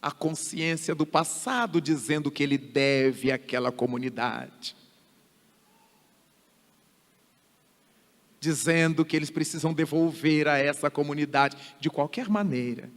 a consciência do passado dizendo que ele deve àquela comunidade. Dizendo que eles precisam devolver a essa comunidade de qualquer maneira.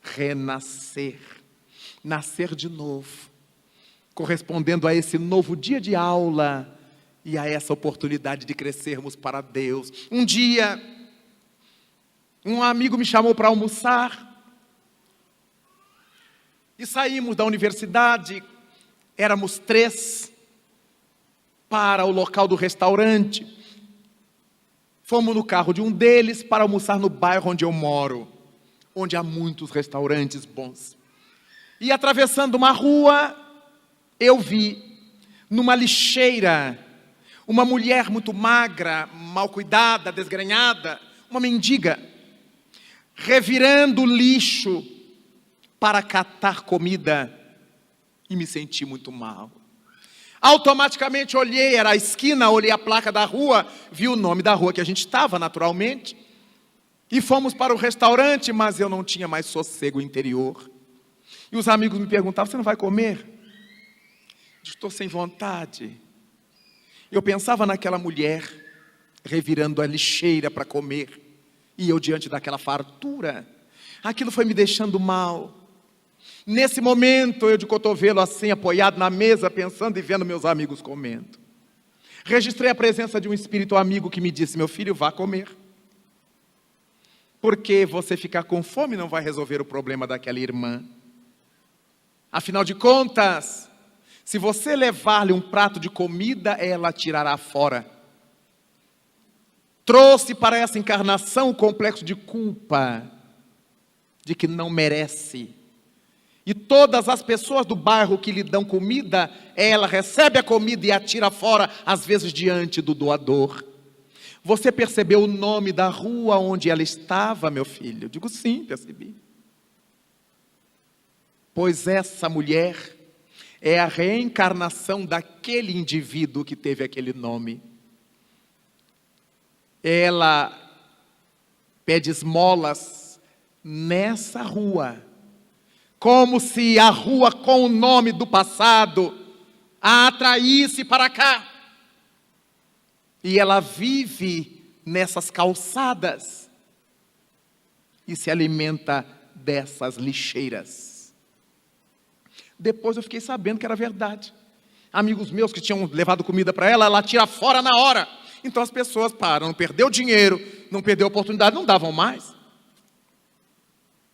Renascer, nascer de novo, correspondendo a esse novo dia de aula e a essa oportunidade de crescermos para Deus. Um dia, um amigo me chamou para almoçar e saímos da universidade, éramos 3, para o local do restaurante. Fomos no carro de um deles para almoçar no bairro onde eu moro, onde há muitos restaurantes bons. E atravessando uma rua, eu vi, numa lixeira, uma mulher muito magra, mal cuidada, desgrenhada, uma mendiga, revirando lixo para catar comida, e me senti muito mal. Automaticamente olhei, era a esquina, olhei a placa da rua, vi o nome da rua que a gente estava, naturalmente, e fomos para o restaurante, mas eu não tinha mais sossego interior. E os amigos me perguntavam, você não vai comer? Estou sem vontade. Eu pensava naquela mulher, revirando a lixeira para comer, e eu diante daquela fartura. Aquilo foi me deixando mal. Nesse momento, eu de cotovelo assim, apoiado na mesa, pensando e vendo meus amigos comendo. Registrei a presença de um espírito amigo que me disse, meu filho, vá comer. Porque você ficar com fome não vai resolver o problema daquela irmã. Afinal de contas, se você levar-lhe um prato de comida, ela tirará fora. Trouxe para essa encarnação o complexo de culpa, de que não merece. E todas as pessoas do bairro que lhe dão comida, ela recebe a comida e a tira fora, às vezes diante do doador. Você percebeu o nome da rua onde ela estava, meu filho? Eu digo, sim, percebi. Pois essa mulher é a reencarnação daquele indivíduo que teve aquele nome. Ela pede esmolas nessa rua, como se a rua com o nome do passado a atraísse para cá. E ela vive nessas calçadas e se alimenta dessas lixeiras. Depois eu fiquei sabendo que era verdade. Amigos meus que tinham levado comida para ela, ela tira fora na hora. Então as pessoas param, não perdeu dinheiro, não perdeu oportunidade, não davam mais.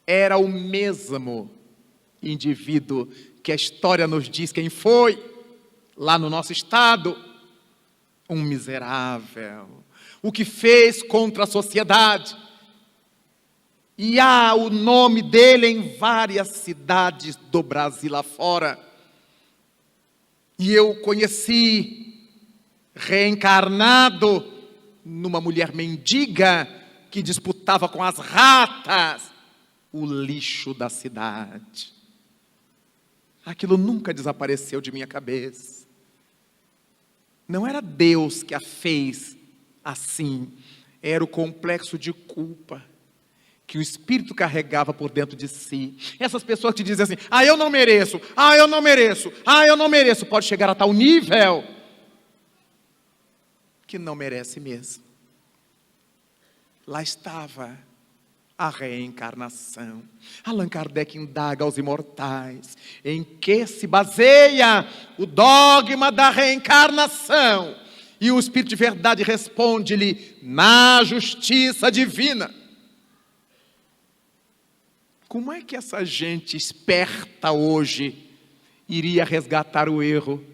Era o mesmo indivíduo que a história nos diz quem foi, lá no nosso estado, um miserável, o que fez contra a sociedade. E há o nome dele em várias cidades do Brasil afora. E eu conheci, reencarnado, numa mulher mendiga que disputava com as ratas o lixo da cidade. Aquilo nunca desapareceu de minha cabeça. Não era Deus que a fez assim, era o complexo de culpa que o espírito carregava por dentro de si. Essas pessoas que dizem assim, eu não mereço, eu não mereço, eu não mereço, pode chegar a tal nível que não merece mesmo. Lá estava a reencarnação. Allan Kardec indaga aos imortais, em que se baseia o dogma da reencarnação? E o Espírito de Verdade responde-lhe, na justiça divina. Como é que essa gente esperta hoje iria resgatar o erro?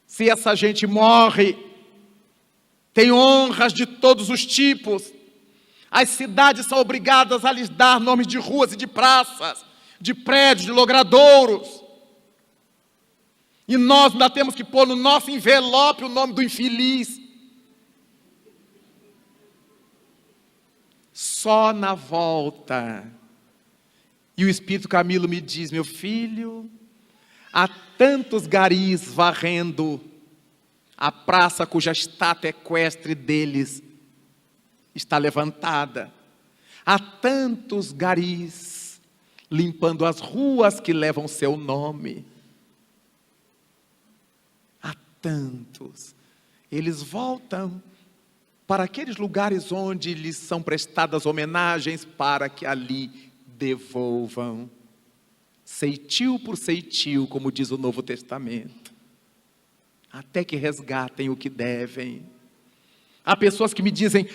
Se essa gente morre, tem honras de todos os tipos, as cidades são obrigadas a lhes dar nomes de ruas e de praças, de prédios, de logradouros. E nós ainda temos que pôr no nosso envelope o nome do infeliz. Só na volta. E o Espírito Camilo me diz, meu filho, há tantos garis varrendo a praça cuja estátua equestre deles está levantada. Há tantos garis limpando as ruas que levam seu nome. Há tantos. Eles voltam para aqueles lugares onde lhes são prestadas homenagens para que ali devolvam. Ceitil por ceitil, como diz o Novo Testamento. Até que resgatem o que devem. Há pessoas que me dizem,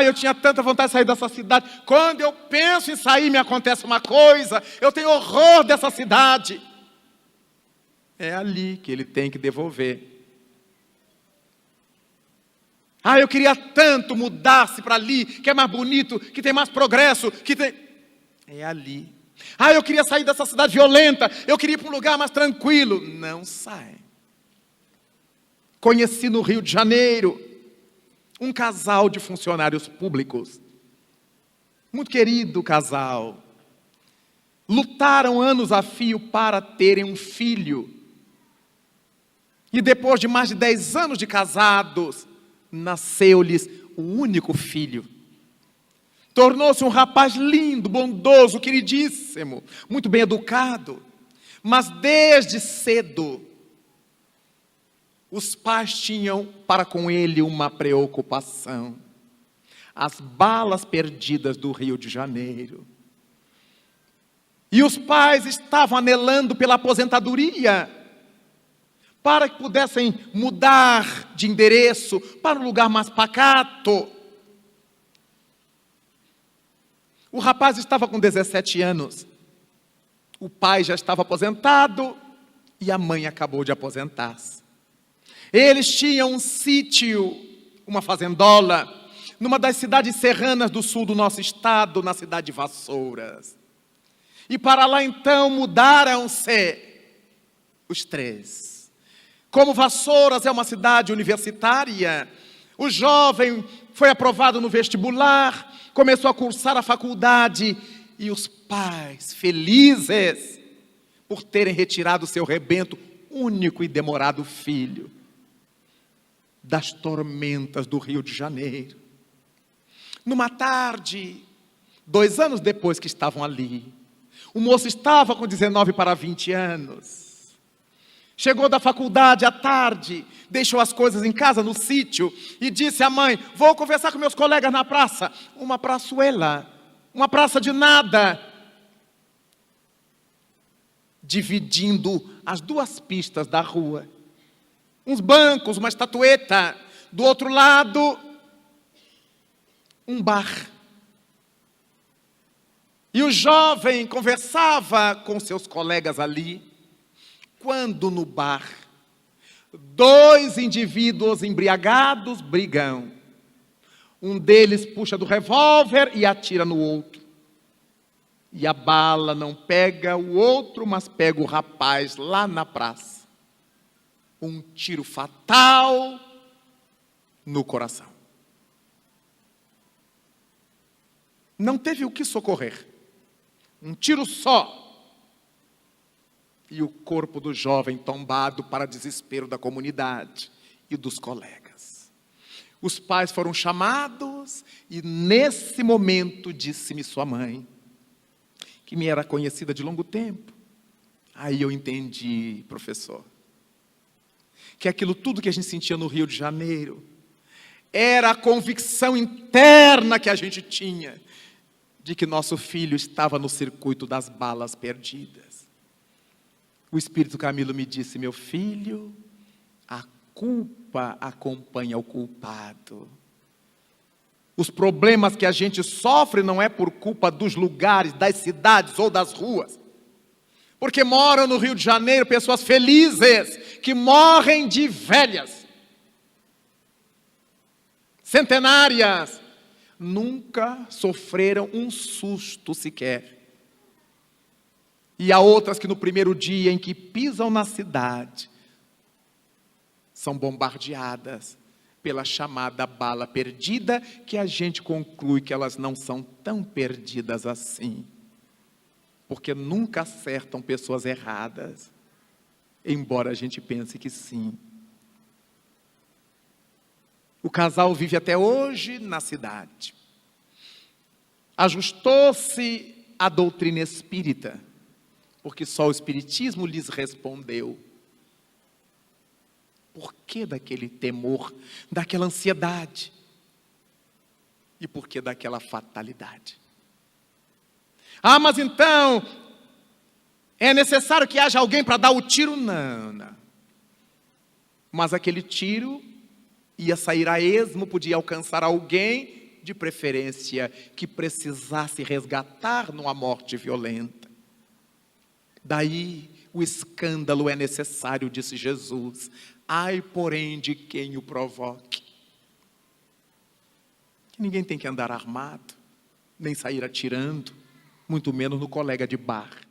eu tinha tanta vontade de sair dessa cidade. Quando eu penso em sair, me acontece uma coisa. Eu tenho horror dessa cidade. É ali que ele tem que devolver. Eu queria tanto mudar-se para ali, que é mais bonito, que tem mais progresso, que tem... É ali. Eu queria sair dessa cidade violenta, eu queria ir para um lugar mais tranquilo. Não sai. Conheci no Rio de Janeiro um casal de funcionários públicos. Muito querido casal. Lutaram anos a fio para terem um filho. E depois de mais de 10 anos de casados, nasceu-lhes o único filho. Tornou-se um rapaz lindo, bondoso, queridíssimo, muito bem educado. Mas desde cedo, os pais tinham para com ele uma preocupação. As balas perdidas do Rio de Janeiro. E os pais estavam anelando pela aposentadoria, para que pudessem mudar de endereço para um lugar mais pacato. O rapaz estava com 17 anos. O pai já estava aposentado e a mãe acabou de aposentar-se. Eles tinham um sítio, uma fazendola, numa das cidades serranas do sul do nosso estado, na cidade de Vassouras. E para lá então mudaram-se os três. Como Vassouras é uma cidade universitária, o jovem foi aprovado no vestibular, começou a cursar a faculdade, e os pais, felizes por terem retirado seu rebento, único e demorado filho, das tormentas do Rio de Janeiro. Numa tarde, 2 anos depois que estavam ali, o moço estava com 19 para 20 anos. Chegou da faculdade à tarde, deixou as coisas em casa, no sítio, e disse à mãe, vou conversar com meus colegas na praça. Uma praçuela, uma praça de nada, dividindo as 2 pistas da rua. Uns bancos, uma estatueta, do outro lado, um bar. E o jovem conversava com seus colegas ali, quando no bar, 2 indivíduos embriagados brigam. Um deles puxa do revólver e atira no outro. E a bala não pega o outro, mas pega o rapaz lá na praça. Um tiro fatal no coração. Não teve o que socorrer. Um tiro só. E o corpo do jovem tombado para desespero da comunidade e dos colegas. Os pais foram chamados e nesse momento disse-me sua mãe, que me era conhecida de longo tempo. Aí eu entendi, professor, que aquilo tudo que a gente sentia no Rio de Janeiro era a convicção interna que a gente tinha de que nosso filho estava no circuito das balas perdidas. O Espírito Camilo me disse, meu filho, a culpa acompanha o culpado. Os problemas que a gente sofre não é por culpa dos lugares, das cidades ou das ruas. Porque moram no Rio de Janeiro pessoas felizes, que morrem de velhas, centenárias, nunca sofreram um susto sequer. E há outras que no primeiro dia em que pisam na cidade, são bombardeadas pela chamada bala perdida, que a gente conclui que elas não são tão perdidas assim. Porque nunca acertam pessoas erradas, embora a gente pense que sim. O casal vive até hoje na cidade. Ajustou-se à doutrina espírita, porque só o Espiritismo lhes respondeu. Por que daquele temor, daquela ansiedade? E por que daquela fatalidade? Ah, mas então, é necessário que haja alguém para dar o tiro? Não, não. Mas aquele tiro ia sair a esmo, podia alcançar alguém, de preferência, que precisasse resgatar numa morte violenta. Daí o escândalo é necessário, disse Jesus. Ai, porém, de quem o provoque. Ninguém tem que andar armado, nem sair atirando, muito menos no colega de bar.